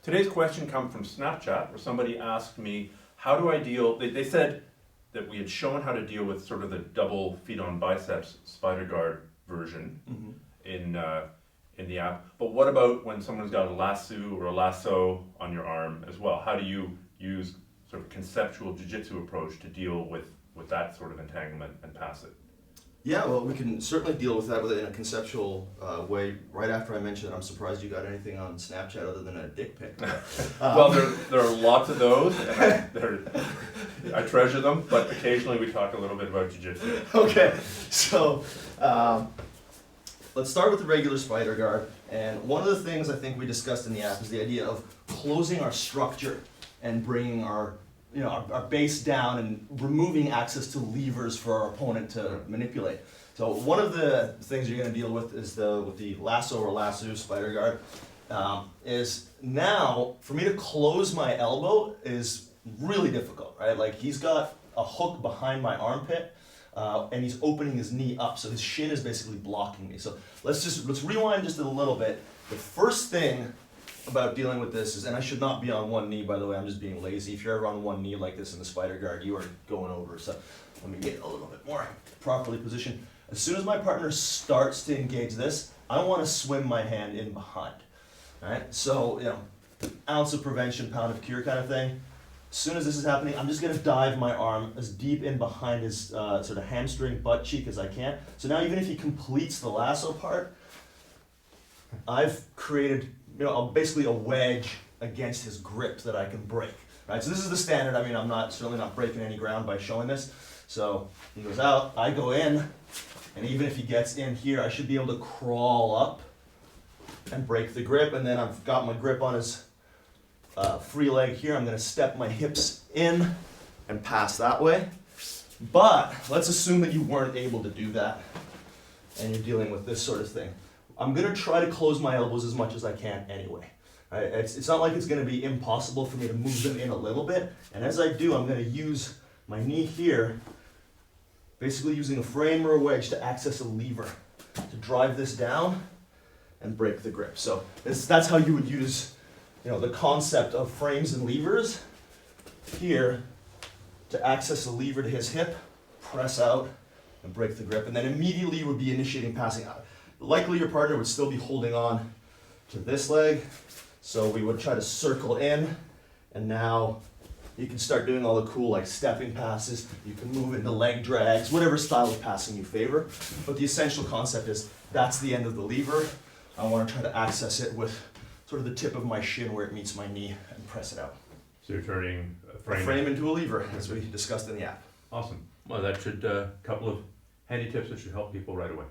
Today's question comes from Snapchat, where somebody asked me, how do I deal, they said that we had shown how to deal with sort of the double feet on biceps spider guard version in the app, but what about when someone's got a lasso or a lasso on your arm as well? How do you use sort of conceptual jiu-jitsu approach to deal with that sort of entanglement and pass it? Yeah, well, we can certainly deal with that in a conceptual way. Right after I mentioned it, I'm surprised you got anything on Snapchat other than a dick pic. Well, there are lots of those, and I treasure them, but occasionally we talk a little bit about jiu-jitsu. Okay, so let's start with the regular spider guard. And one of the things I think we discussed in the app is the idea of closing our structure and bringing our base down and removing access to levers for our opponent to manipulate. So one of the things you're going to deal with is with the lasso or lasso spider guard is now for me to close my elbow is really difficult, right? Like he's got a hook behind my armpit and he's opening his knee up, so his shin is basically blocking me. So let's rewind just a little bit. The first thing about dealing with this is, and I should not be on one knee, by the way, I'm just being lazy. If you're ever on one knee like this in the spider guard, you are going over. So let me get a little bit more properly positioned. As soon as my partner starts to engage this, I want to swim my hand in behind. All right, so ounce of prevention, pound of cure kind of thing. As soon as this is happening, I'm just going to dive my arm as deep in behind his sort of hamstring, butt cheek as I can. So now even if he completes the lasso part, I've created basically a wedge against his grip that I can break. Right? So this is the standard. I mean, I'm certainly not breaking any ground by showing this. So he goes out, I go in, and even if he gets in here, I should be able to crawl up and break the grip. And then I've got my grip on his free leg here. I'm going to step my hips in and pass that way. But let's assume that you weren't able to do that and you're dealing with this sort of thing. I'm going to try to close my elbows as much as I can anyway. Right? It's not like it's going to be impossible for me to move them in a little bit. And as I do, I'm going to use my knee here, basically using a frame or a wedge to access a lever to drive this down and break the grip. So that's how you would use the concept of frames and levers here to access a lever to his hip, press out, and break the grip. And then immediately you would be initiating passing out. Likely your partner would still be holding on to this leg, so we would try to circle in, and now you can start doing all the cool like stepping passes, you can move into leg drags, whatever style of passing you favor, but the essential concept is that's the end of the lever. I want to try to access it with sort of the tip of my shin where it meets my knee and press it out. So you're turning a frame into a lever, as we discussed in the app. Awesome. Well, that should, a couple of handy tips that should help people right away.